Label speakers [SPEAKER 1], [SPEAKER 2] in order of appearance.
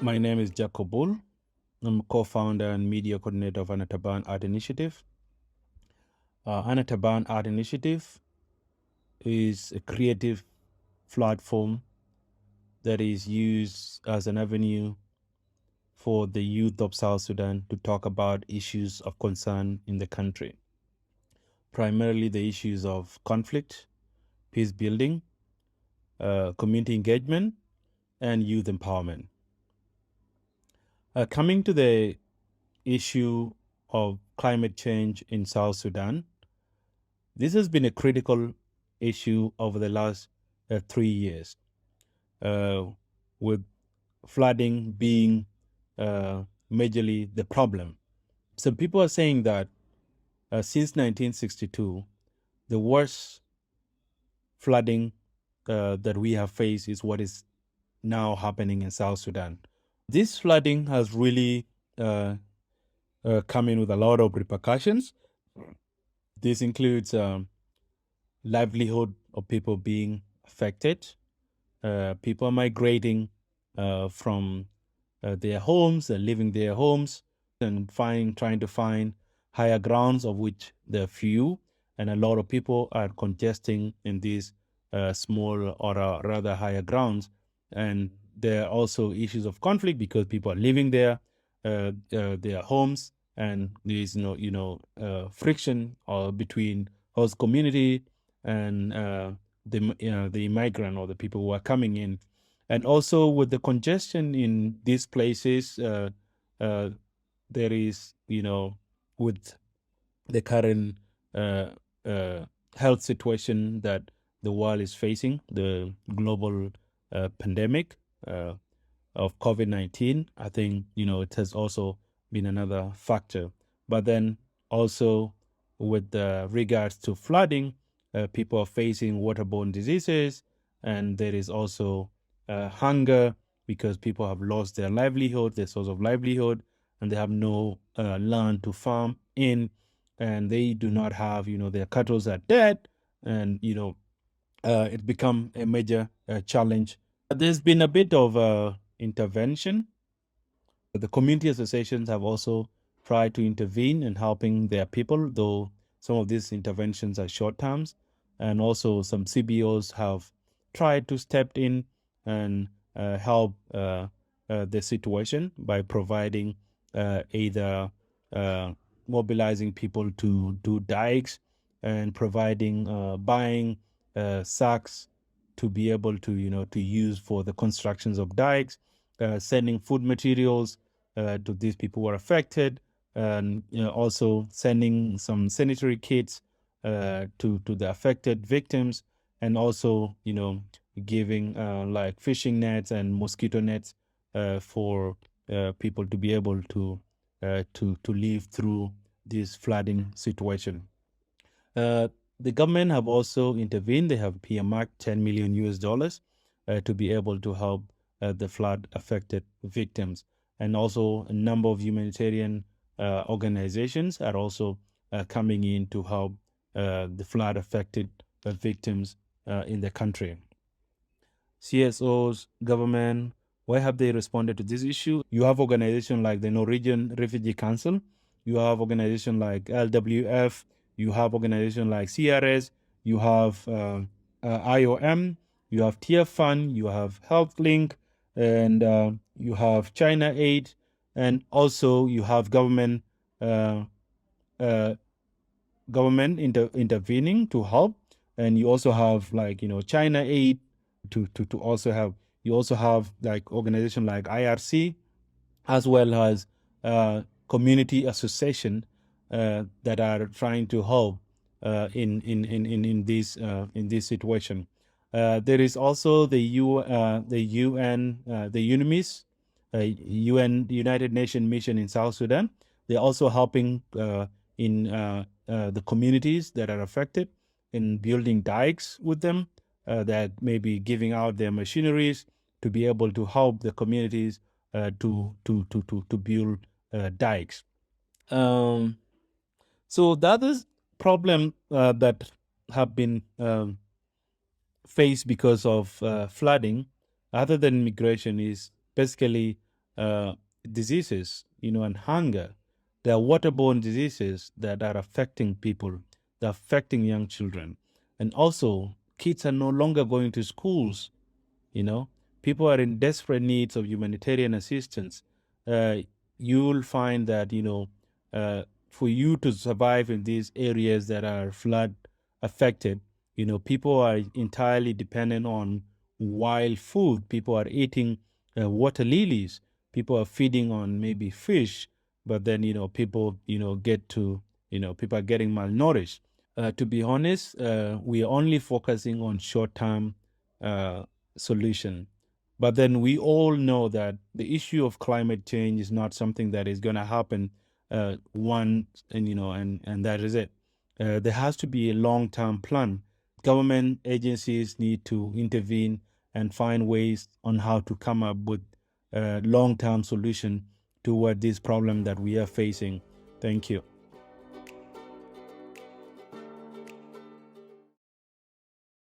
[SPEAKER 1] My name is Jacob Bul. I'm co-founder and media coordinator of Anataban Art Initiative. Anataban Art Initiative is a creative platform that is used as an avenue for the youth of South Sudan to talk about issues of concern in the country, primarily the issues of conflict, peace building, community engagement, and youth empowerment. Coming to the issue of climate change in South Sudan, this has been a critical issue over the last 3 years, with flooding being majorly the problem. Some people are saying that since 1962, the worst flooding that we have faced is what is now happening in South Sudan. This flooding has really come in with a lot of repercussions. This includes livelihood of people being affected, people migrating from their homes and leaving their homes and trying to find higher grounds, of which there are few, and a lot of people are congesting in these small or rather higher grounds. And there are also issues of conflict because people are living there, their homes, and there's friction between host community and the migrant or the people who are coming in. And also with the congestion in these places, there is, with the current uh, health situation that the world is facing, the global pandemic of COVID-19, I think, it has also been another factor. But then also with regards to flooding, people are facing waterborne diseases, and there is also hunger because people have lost their livelihood, their source of livelihood, and they have no land to farm in, and they do not have, their cattle are dead, and it become a major challenge. There's been a bit of intervention. The community associations have also tried to intervene in helping their people, though some of these interventions are short terms. And also some CBOs have tried to step in and help the situation by providing either mobilizing people to do dikes and providing buying sacks to be able to to use for the constructions of dikes, sending food materials to these people who are affected, and also sending some sanitary kits to the affected victims, and also giving like fishing nets and mosquito nets for people to be able to live through this flooding situation. The government have also intervened. They have earmarked 10 million US dollars to be able to help the flood affected victims. And also a number of humanitarian organizations are also coming in to help the flood affected victims in the country. CSOs, government, why have they responded to this issue? You have organizations like the Norwegian Refugee Council, you have organizations like LWF, you have organizations like CRS, you have IOM, you have Tier Fund, you have HealthLink, and you have China Aid, and also you have government uh, intervening to help, and you also have like China Aid to also have. You also have like organization like IRC, as well as community association that are trying to help in this situation. There is also the UN, the UNMISS, UN United Nations mission in South Sudan. They're also helping in the communities that are affected in building dikes with them, that may be giving out their machineries to be able to help the communities to build dikes. So the other problem that have been faced because of flooding, other than migration, is basically diseases, and hunger. There are waterborne diseases that are affecting people, they're affecting young children. And also, kids are no longer going to schools. You know, people are in desperate needs of humanitarian assistance. Uh, you'll find that, for you to survive in these areas that are flood affected, people are entirely dependent on wild food. People are eating water lilies. People are feeding on maybe fish, but then, people, people are getting malnourished. To be honest, we are only focusing on short-term uh, solution. But then we all know that the issue of climate change is not something that is going to happen one, and that is it. There has to be a long-term plan. Government agencies need to intervene and find ways on how to come up with a long-term solution toward this problem that we are facing. Thank you.